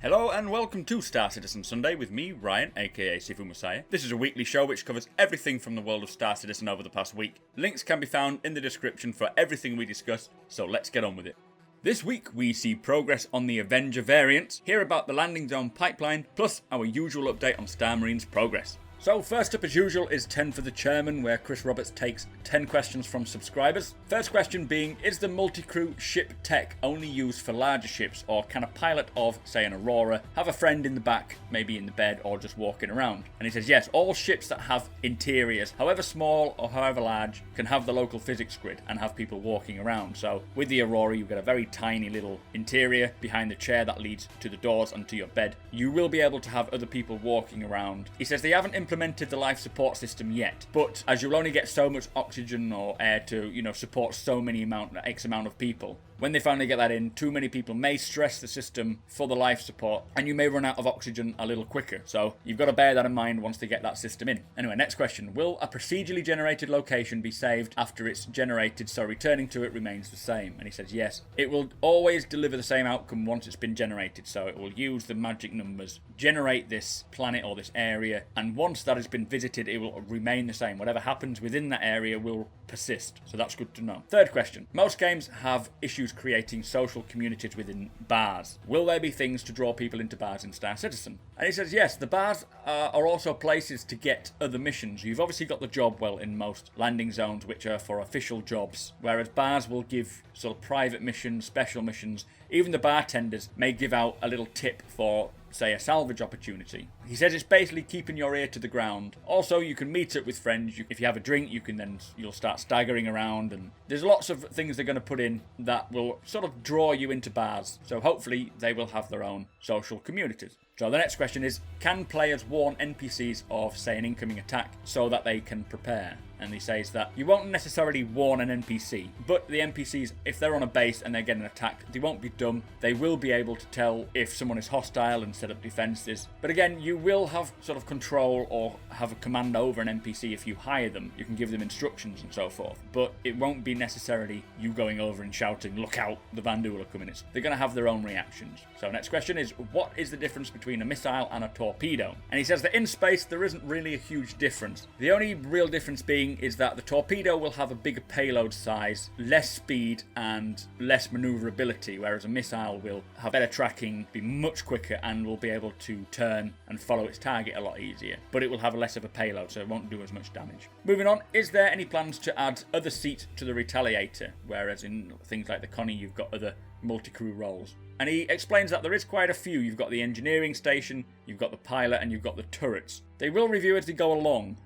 Hello and welcome to Star Citizen Sunday with me, Ryan, aka Sifu Messiah. This is a weekly show which covers everything from the world of Star Citizen over the past week. Links can be found in the description for everything we discuss, so let's get on with it. This week we see progress on the Avenger variants, hear about the landing zone pipeline, plus our usual update on Star Marine's progress. So first up as usual is 10 for the Chairman, where Chris Roberts takes 10 questions from subscribers. First question being, is the multi-crew ship tech only used for larger ships, or can a pilot of, say, an Aurora, have a friend in the back, maybe in the bed or just walking around? And he says yes, all ships that have interiors, however small or however large, can have the local physics grid and have people walking around. So with the Aurora you've got a very tiny little interior behind the chair that leads to the doors and to your bed. You will be able to have other people walking around. He says they haven't implemented the life support system yet, but as you'll only get so much oxygen or air to, support so many X amount of people, when they finally get that in, too many people may stress the system for the life support, and you may run out of oxygen a little quicker. So you've got to bear that in mind once they get that system in. Anyway, next question. Will a procedurally generated location be saved after it's generated, so returning to it remains the same? And he says yes. It will always deliver the same outcome once it's been generated, so it will use the magic numbers, generate this planet or this area, and once that has been visited, it will remain the same. Whatever happens within that area will persist. So that's good to know. Third question. Most games have issues creating social communities within bars. Will there be things to draw people into bars in Star Citizen? And he says yes, the bars are also places to get other missions. You've obviously got the job well in most landing zones, which are for official jobs, whereas bars will give sort of private missions, special missions. Even the bartenders may give out a little tip for, say, a salvage opportunity. He says it's basically keeping your ear to the ground. Also, you can meet up with friends. If you have a drink, you'll start staggering around, and there's lots of things they're going to put in that will sort of draw you into bars. So hopefully they will have their own social communities. So the next question is, can players warn NPCs of, say, an incoming attack so that they can prepare? And he says that you won't necessarily warn an NPC, but the NPCs, if they're on a base and they're getting attacked, they won't be dumb. They will be able to tell if someone is hostile and set up defenses. But again, you will have sort of control or have a command over an NPC if you hire them. You can give them instructions and so forth. But it won't be necessarily you going over and shouting, look out, the Vanduul are coming. They're going to have their own reactions. So next question is, what is the difference between a missile and a torpedo? And he says that in space there isn't really a huge difference. The only real difference being is that the torpedo will have a bigger payload size, less speed and less maneuverability, whereas a missile will have better tracking, be much quicker, and will be able to turn and follow its target a lot easier. But it will have less of a payload, so it won't do as much damage. Moving on, is there any plans to add other seats to the Retaliator, whereas in things like the Connie you've got other multi-crew roles? And he explains that there is quite a few. You've got the engineering station, you've got the pilot, and you've got the turrets. They will review as they go along,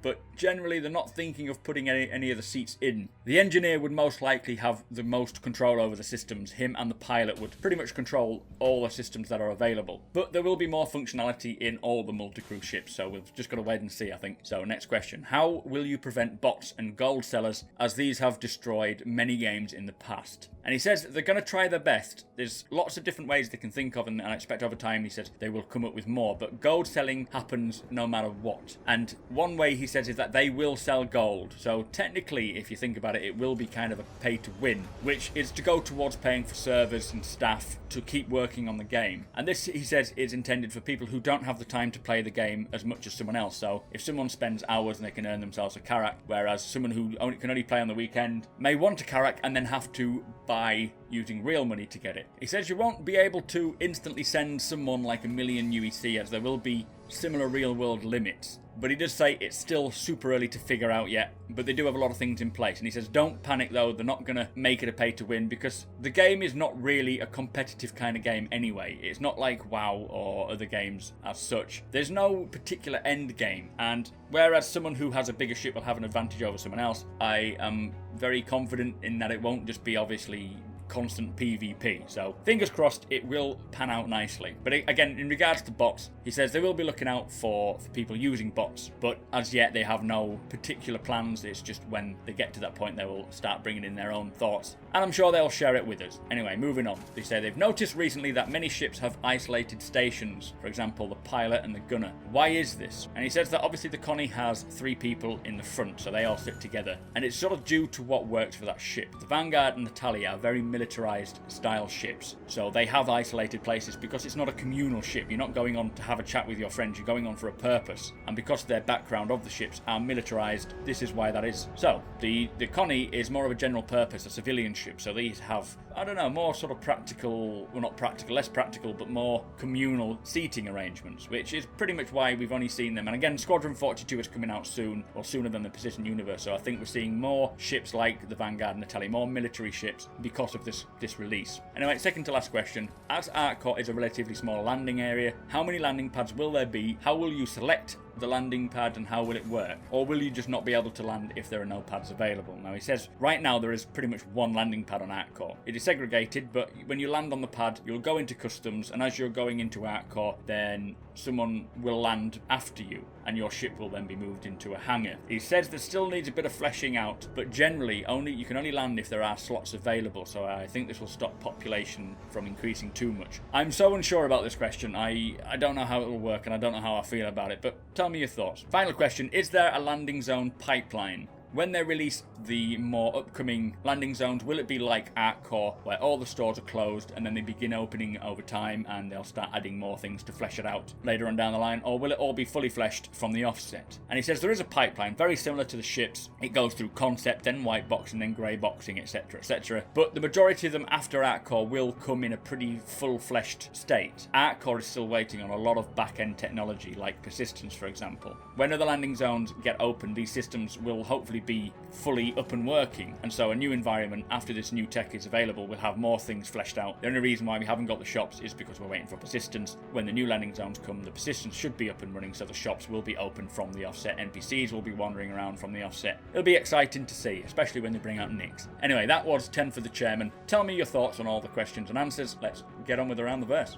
but generally they're not thinking of putting any of the seats in. The engineer would most likely have the most control over the systems. Him and the pilot would pretty much control all the systems that are available. But there will be more functionality in all the multi-crew ships, so we've just got to wait and see, I think. So next question. How will you prevent bots and gold sellers, as these have destroyed many games in the past? And he says they're going to try their best. There's lots of different ways they can think of, and I expect over time, he says, they will come up with more. But gold selling happens no matter what. And one way, he says, is that they will sell gold. So technically, if you think about it, it will be kind of a pay to win, which is to go towards paying for servers and staff to keep working on the game. And this, he says, is intended for people who don't have the time to play the game as much as someone else. So if someone spends hours and they can earn themselves a Karak, whereas someone who can only play on the weekend may want a Karak and then have to buy using real money to get it. He says you won't be able to instantly send someone like 1 million UEC, as there will be similar real-world limits. But he does say it's still super early to figure out yet, but they do have a lot of things in place. And he says don't panic though, they're not going to make it a pay-to-win, because the game is not really a competitive kind of game anyway. It's not like WoW or other games as such. There's no particular end game, and whereas someone who has a bigger ship will have an advantage over someone else, I am very confident in that it won't just be obviously constant PvP. So fingers crossed it will pan out nicely. But again, in regards to bots, he says they will be looking out for people using bots, but as yet they have no particular plans. It's just when they get to that point they will start bringing in their own thoughts, and I'm sure they'll share it with us. Anyway, moving on. They say they've noticed recently that many ships have isolated stations, for example the pilot and the gunner. Why is this? And he says that obviously the Connie has 3 people in the front, so they all sit together, and it's sort of due to what works for that ship. The Vanguard and the Tally are very militarized style ships. So they have isolated places because it's not a communal ship. You're not going on to have a chat with your friends, you're going on for a purpose. And because their background of the ships are militarized, this is why that is. So the Connie is more of a general purpose, a civilian ship. So these have, I don't know, more sort of practical, well, not practical, less practical, but more communal seating arrangements, which is pretty much why we've only seen them. And again, Squadron 42 is coming out soon, or sooner than the Precision Universe, so I think we're seeing more ships like the Vanguard and the Telly, more military ships because of this release. Anyway, second to last question. As Arcot is a relatively small landing area, how many landing pads will there be? How will you select the landing pad and how will it work? Or will you just not be able to land if there are no pads available? Now he says right now there is pretty much one landing pad on Artcore. It is segregated, but when you land on the pad you'll go into customs, and as you're going into Artcore then someone will land after you and your ship will then be moved into a hangar. He says there still needs a bit of fleshing out, but generally you can only land if there are slots available, so I think this will stop population from increasing too much. I'm so unsure about this question. I don't know how it will work and I don't know how I feel about it, but tell me your thoughts. Final question, is there a landing zone pipeline? When they release the more upcoming landing zones, will it be like Artcore, where all the stores are closed and then they begin opening over time and they'll start adding more things to flesh it out later on down the line, or will it all be fully fleshed from the offset? And he says there is a pipeline very similar to the ships. It goes through concept, then white boxing, then grey boxing, etc, etc. But the majority of them after Artcore will come in a pretty full-fleshed state. Artcore is still waiting on a lot of back-end technology, like persistence, for example. When other landing zones get open, these systems will hopefully be fully up and working, and so a new environment after this new tech is available will have more things fleshed out. The only reason why we haven't got the shops is because we're waiting for persistence. When the new landing zones come, the persistence should be up and running, so the shops will be open from the offset. NPCs will be wandering around from the offset. It'll be exciting to see, especially when they bring out Nix. Anyway, that was 10 for the chairman. Tell me your thoughts on all the questions and answers. Let's get on with Around the Verse.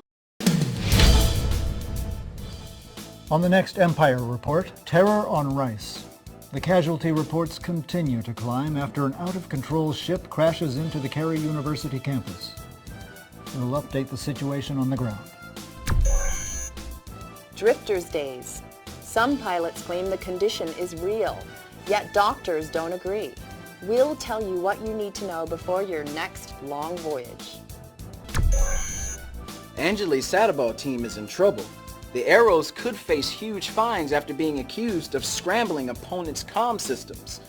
On the next Empire Report, terror on Rice. The casualty reports continue to climb after an out-of-control ship crashes into the Carey University campus. We'll update the situation on the ground. Drifters Days. Some pilots claim the condition is real, yet doctors don't agree. We'll tell you what you need to know before your next long voyage. Angeli's Sadabo team is in trouble. The Arrows could face huge fines after being accused of scrambling opponents' comm systems.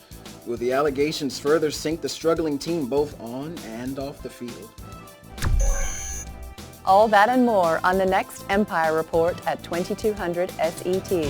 Will the allegations further sink the struggling team both on and off the field? All that and more on the next Empire Report at 2200 SET.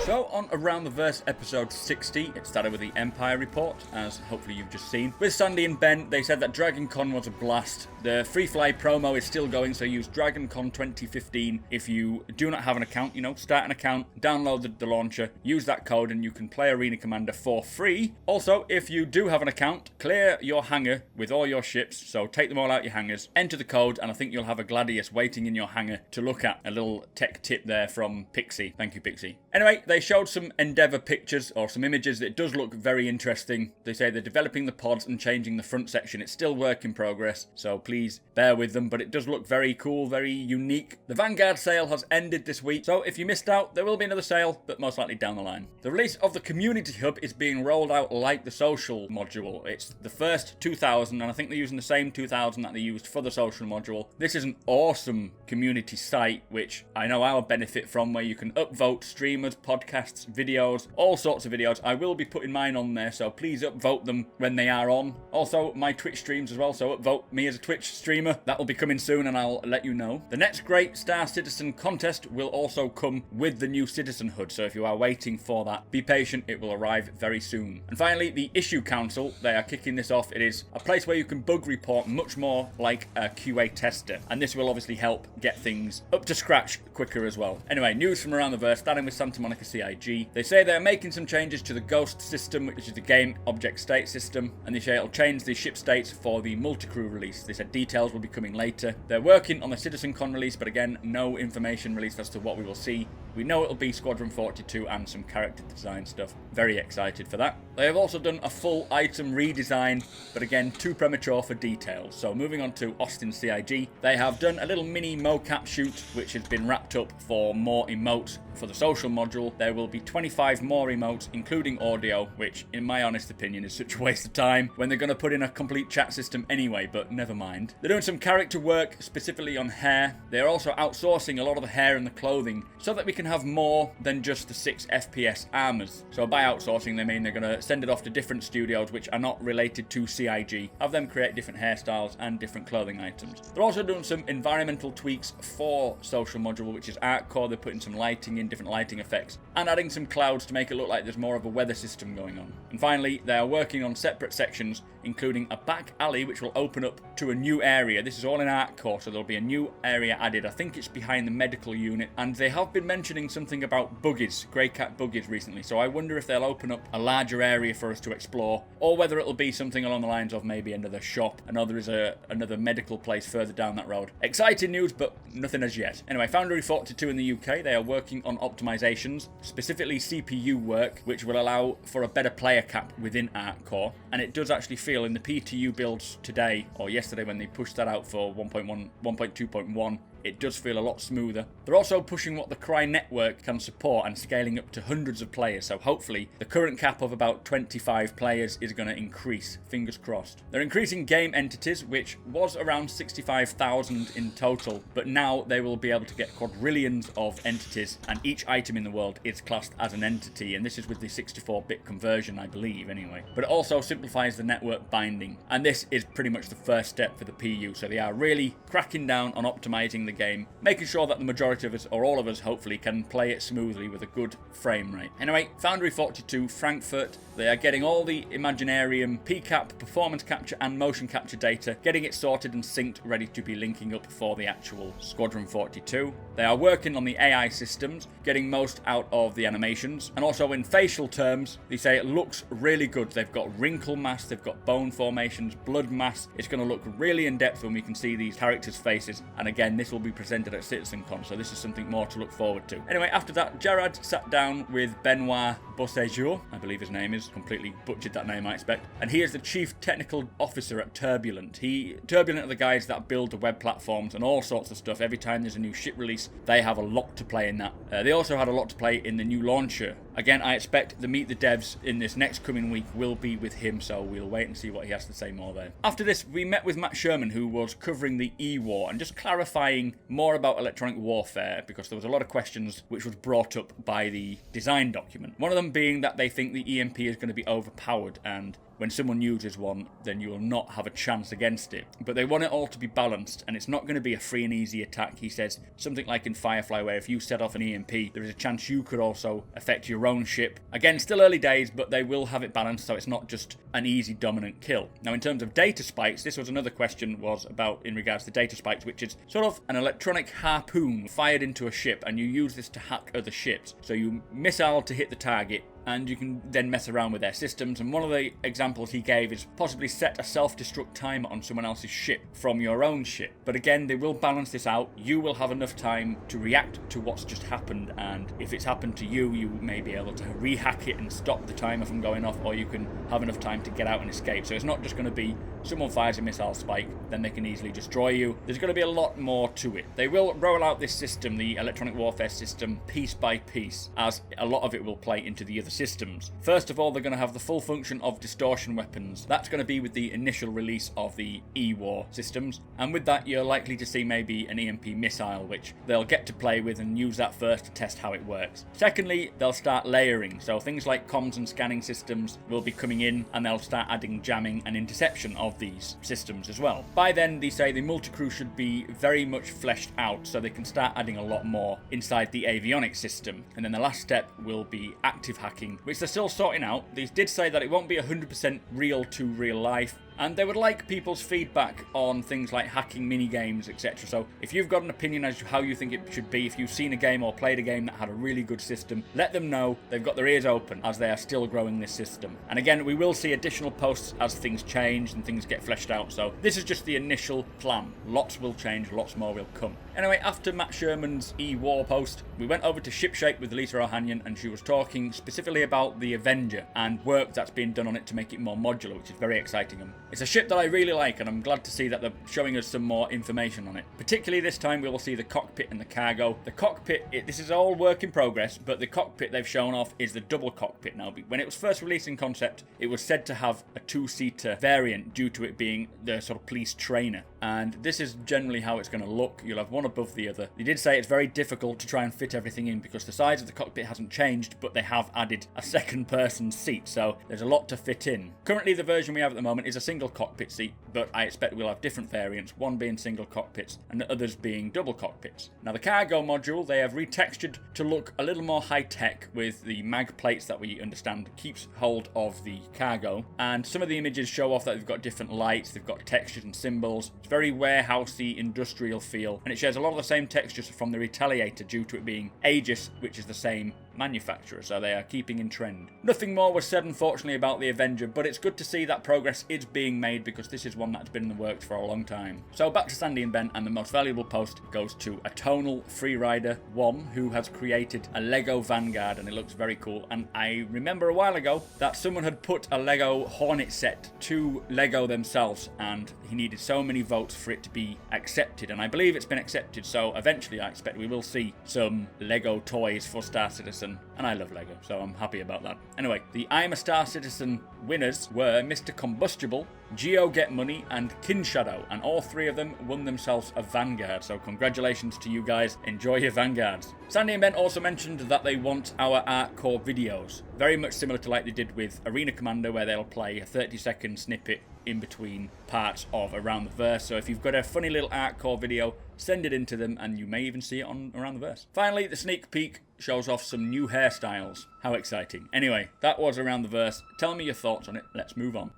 So on Around the Verse episode 60, it started with the Empire Report, as hopefully you've just seen. With Sandy and Ben, they said that Dragon Con was a blast. The Free Fly promo is still going, so use Dragon Con 2015 if you do not have an account. Start an account, download the launcher, use that code, and you can play Arena Commander for free. Also, if you do have an account, clear your hangar with all your ships, so take them all out your hangars, enter the code, and I think you'll have a Gladius waiting in your hangar to look at. A little tech tip there from Pixie. Thank you, Pixie. Anyway, they showed some Endeavour pictures or some images that does look very interesting. They say they're developing the pods and changing the front section. It's still work in progress, so please bear with them, but it does look very cool, very unique. The Vanguard sale has ended this week, so if you missed out, there will be another sale, but most likely down the line. The release of the Community Hub is being rolled out like the social module. It's the first 2,000, and I think they're using the same 2,000 that they used for the social module. This is an awesome community site, which I know I'll benefit from, where you can upvote streamers, podcasts, videos, all sorts of videos. I will be putting mine on there, so please upvote them when they are on. Also, my Twitch streams as well, so upvote me as a Twitch streamer. That will be coming soon, and I'll let you know. The next Great Star Citizen contest will also come with the new Citizenhood, so if you are waiting for that, be patient, it will arrive very soon. And finally, the Issue Council, they are kicking this off. It is a place where you can bug report much more like a QA tester, and this will obviously help get things up to scratch quicker as well. Anyway, news from around the verse, starting with Santa Monica CIG. They say they're making some changes to the Ghost system, which is the game object state system, and they say it'll change the ship states for the multi-crew release. They said details will be coming later. They're working on the CitizenCon release, but again, no information released as to what we will see. We know it'll be Squadron 42 and some character design stuff. Very excited for that. They have also done a full item redesign, but again, too premature for details. So moving on to Austin CIG, they have done a little mini mocap shoot, which has been wrapped up for more emotes for the social module. There will be 25 more emotes, including audio, which in my honest opinion is such a waste of time when they're going to put in a complete chat system anyway, but never mind. They're doing some character work, specifically on hair. They're also outsourcing a lot of the hair and the clothing so that we can have more than just the 6 FPS armors. So by outsourcing, they mean they're going to send it off to different studios which are not related to CIG, have them create different hairstyles and different clothing items. They're also doing some environmental tweaks for social module, which is art core. They're putting some lighting in, different lighting effects, and adding some clouds to make it look like there's more of a weather system going on. And finally, they are working on separate sections, including a back alley which will open up to a new area. This is all in art core, so there'll be a new area added. I think it's behind the medical unit, and they have been mentioning something about buggies, grey cat buggies recently, so I wonder if they'll open up a larger area for us to explore, or whether it'll be something along the lines of maybe another shop. I know there is another medical place further down that road. Exciting news, but nothing as yet. Anyway, Foundry 42 in the UK, they are working on optimizations, specifically CPU work, which will allow for a better player cap within art core, and it does actually feel in the PTU builds today, or yesterday when they pushed that out for 1.2.1, it does feel a lot smoother. They're also pushing what the Cry network can support and scaling up to hundreds of players, so hopefully the current cap of about 25 players is going to increase, fingers crossed. They're increasing game entities, which was around 65,000 in total, but now they will be able to get quadrillions of entities, and each item in the world is classed as an entity, and this is with the 64-bit conversion, I believe, anyway. But it also simplifies the network binding, and this is pretty much the first step for the PU, so they are really cracking down on optimizing the game, making sure that the majority of us, or all of us hopefully, can play it smoothly with a good frame rate. Anyway, Foundry 42 Frankfurt, they are getting all the Imaginarium, PCAP, performance capture and motion capture data, getting it sorted and synced, ready to be linking up for the actual Squadron 42. They are working on the AI systems, getting most out of the animations, and also in facial terms, they say it looks really good. They've got wrinkle mass, they've got bone formations, blood mass. It's going to look really in depth when we can see these characters' faces, and again, this will be presented at CitizenCon, so this is something more to look forward to. Anyway, after that, Jared sat down with Benoit Bossejour, I believe his name is, completely butchered that name I expect, and he is the Chief Technical Officer at Turbulent. Turbulent are the guys that build the web platforms and all sorts of stuff. Every time there's a new ship release, they have a lot to play in that. They also had a lot to play in the new launcher. Again, I expect the Meet the Devs in this next coming week will be with him, so we'll wait and see what he has to say more there. After this, we met with Matt Sherman, who was covering the EWar and just clarifying more about electronic warfare, because there was a lot of questions which was brought up by the design document. One of them being that they think the EMP is going to be overpowered, and when someone uses one, then you will not have a chance against it. But they want it all to be balanced, and it's not going to be a free and easy attack. He says something like in Firefly, where if you set off an EMP, there is a chance you could also affect your own ship. Again, still early days, but they will have it balanced, so it's not just an easy dominant kill. Now, in terms of data spikes, this was another question was about in regards to data spikes, which is sort of an electronic harpoon fired into a ship, and you use this to hack other ships. So you missile to hit the target, and you can then mess around with their systems. And one of the examples he gave is possibly set a self-destruct timer on someone else's ship from your own ship. But again, they will balance this out. You will have enough time to react to what's just happened, and if it's happened to you, you may be able to rehack it and stop the timer from going off, or you can have enough time to get out and escape. So it's not just going to be someone fires a missile spike, then they can easily destroy you. There's going to be a lot more to it. They will roll out this system, the electronic warfare system, piece by piece, as a lot of it will play into the other systems. First of all, they're going to have the full function of distortion weapons. That's going to be with the initial release of the EWar systems, and with that you're likely to see maybe an EMP missile, which they'll get to play with and use that first to test how it works. Secondly, they'll start layering, so things like comms and scanning systems will be coming in, and they'll start adding jamming and interception of these systems as well. By then, they say the multi-crew should be very much fleshed out, so they can start adding a lot more inside the avionics system. And then the last step will be active hacking, which they're still sorting out. They did say that it won't be 100% real to real life. and they would like people's feedback on things like hacking mini-games, etc. So if you've got an opinion as to how you think it should be, if you've seen a game or played a game that had a really good system, let them know. They've got their ears open as they are still growing this system. And again, we will see additional posts as things change and things get fleshed out, so this is just the initial plan. Lots will change, lots more will come. Anyway, after Matt Sherman's EWar post, we went over to Shipshape with Lisa Ohanian, and she was talking specifically about the Avenger and work that's been done on it to make it more modular, which is very exciting. It's a ship that I really like, and I'm glad to see that they're showing us some more information on it. Particularly this time, we will see the cockpit and the cargo. The cockpit, this is all work in progress, but the cockpit they've shown off is the double cockpit now. When it was first released in concept, it was said to have a two-seater variant due to it being the sort of police trainer. And this is generally how it's going to look. You'll have one above the other. They did say it's very difficult to try and fit everything in because the size of the cockpit hasn't changed, but they have added a second person seat, so there's a lot to fit in. Currently, the version we have at the moment is a single cockpit seat, but I expect we'll have different variants, one being single cockpits and the others being double cockpits. Now, the cargo module, they have retextured to look a little more high-tech with the mag plates that we understand keeps hold of the cargo, and some of the images show off that they've got different lights, they've got textures and symbols. It's very warehousey, industrial feel, and it shares a lot of the same textures from the Retaliator due to it being Aegis, which is the same manufacturer, so they are keeping in trend. Nothing more was said, unfortunately, about the Avenger, but it's good to see that progress is being made because this is one that's been in the works for a long time. So back to Sandy and Ben, and the most valuable post goes to a tonal freerider, One, who has created a Lego Vanguard, and it looks very cool. And I remember a while ago that someone had put a Lego Hornet set to Lego themselves, and he needed so many votes for it to be accepted, and I believe it's been accepted, so eventually I expect we will see some Lego toys for Star Citizen, and I love Lego, so I'm happy about that. Anyway, the I'm a Star Citizen winners were Mr. Combustible, Geo Get Money, and Kinshadow, and all three of them won themselves a Vanguard, so congratulations to you guys. Enjoy your Vanguards. Sandy and Ben also mentioned that they want our Art Core videos, very much similar to like they did with Arena Commander, where they'll play a 30-second snippet in between parts of Around the Verse. So if you've got a funny little Art Core video, send it in to them and you may even see it on Around the Verse. Finally, the sneak peek shows off some new hairstyles. How exciting. Anyway, that was Around the Verse. Tell me your thoughts on it. Let's move on.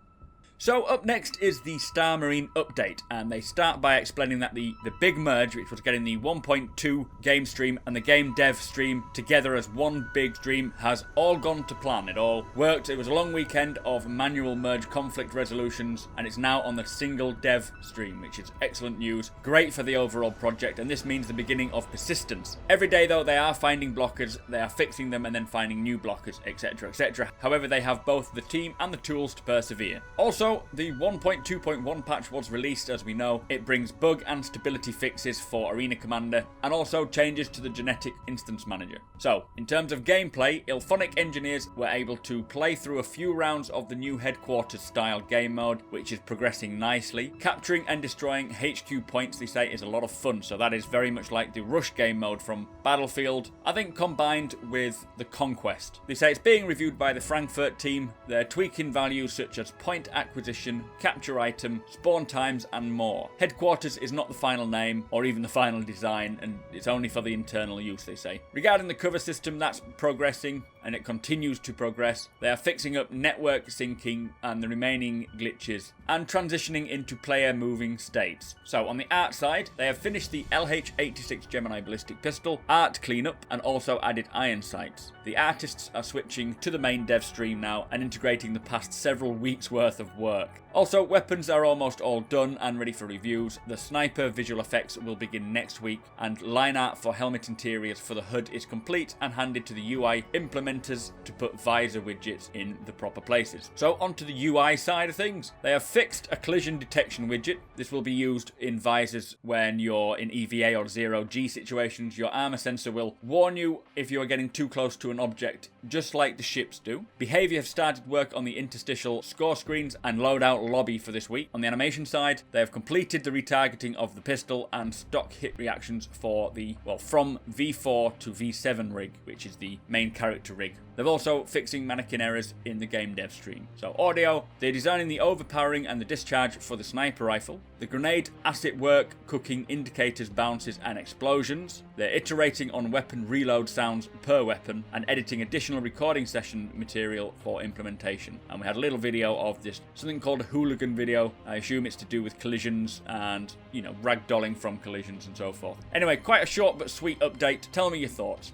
So up next is the Star Marine update, and they start by explaining that the big merge, which was getting the 1.2 game stream and the game dev stream together as one big stream, has all gone to plan. It all worked. It was a long weekend of manual merge conflict resolutions, and it's now on the single dev stream, which is excellent news. Great for the overall project, and this means the beginning of persistence. Every day, though, they are finding blockers, they are fixing them and then finding new blockers, etc, etc. However, they have both the team and the tools to persevere. Also, the 1.2.1 patch was released, as we know. It brings bug and stability fixes for Arena Commander, and also changes to the genetic instance manager. So, in terms of gameplay, Ilphonic engineers were able to play through a few rounds of the new headquarters style game mode, which is progressing nicely. Capturing and destroying HQ points, they say, is a lot of fun, so that is very much like the Rush game mode from Battlefield, I think combined with the Conquest. They say it's being reviewed by the Frankfurt team. They're tweaking values such as point acquisition, capture item, spawn times, and more. Headquarters is not the final name or even the final design, and it's only for the internal use, they say. Regarding the cover system, that's progressing, and it continues to progress. They are fixing up network syncing and the remaining glitches, and transitioning into player moving states. So on the art side, they have finished the LH-86 Gemini ballistic pistol, art cleanup, and also added iron sights. The artists are switching to the main dev stream now and integrating the past several weeks worth of work. Also, weapons are almost all done and ready for reviews. The sniper visual effects will begin next week, and line art for helmet interiors for the HUD is complete and handed to the UI implementers to put visor widgets in the proper places. So onto the UI side of things. They have fixed a collision detection widget. This will be used in visors when you're in EVA or 0G situations. Your armor sensor will warn you if you are getting too close to an object, just like the ships do. Behavior have started work on the interstitial score screens and loadout lobby for this week. On the animation side, they have completed the retargeting of the pistol and stock hit reactions for the, from V4 to V7 rig, which is the main character rig rig. They're also fixing mannequin errors in the game dev stream. So audio, they're designing the overpowering and the discharge for the sniper rifle. The grenade asset work, cooking indicators, bounces and explosions. They're iterating on weapon reload sounds per weapon and editing additional recording session material for implementation. And we had a little video of this, something called a hooligan video. I assume it's to do with collisions and, you know, ragdolling from collisions and so forth. Anyway, quite a short but sweet update. Tell me your thoughts.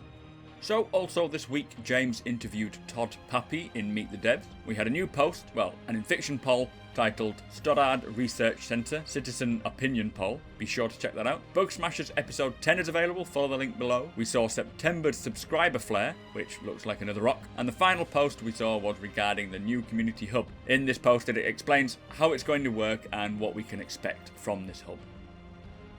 So, also this week, James interviewed Todd Pepe in Meet the Devs. We had a new post, well, an in-fiction poll titled Stoddard Research Centre Citizen Opinion Poll. Be sure to check that out. Bug Smashers episode 10 is available, follow the link below. We saw September's subscriber flare, which looks like another rock. And the final post we saw was regarding the new community hub. In this post it explains how it's going to work and what we can expect from this hub.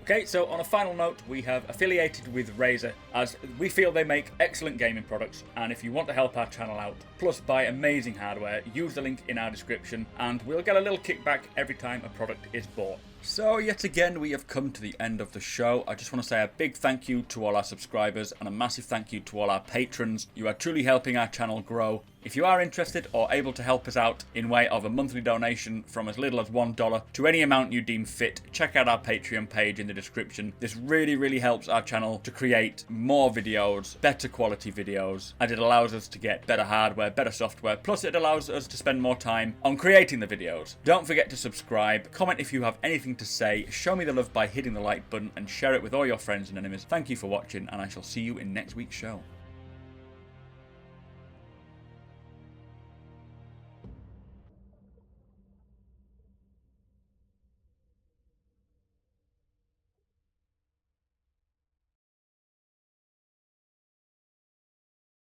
Okay, so on a final note, we have affiliated with Razer as we feel they make excellent gaming products, and if you want to help our channel out, plus buy amazing hardware, use the link in our description and we'll get a little kickback every time a product is bought. So yet again we have come to the end of the show. I just want to say a big thank you to all our subscribers and a massive thank you to all our patrons. You are truly helping our channel grow. If you are interested or able to help us out in way of a monthly donation from as little as $1 to any amount you deem fit, check out our Patreon page in the description. This really helps our channel to create more videos, better quality videos, and it allows us to get better hardware, better software, plus it allows us to spend more time on creating the videos. Don't forget to subscribe, comment if you have anything to say, show me the love by hitting the like button and share it with all your friends and enemies. Thank you for watching and I shall see you in next week's show.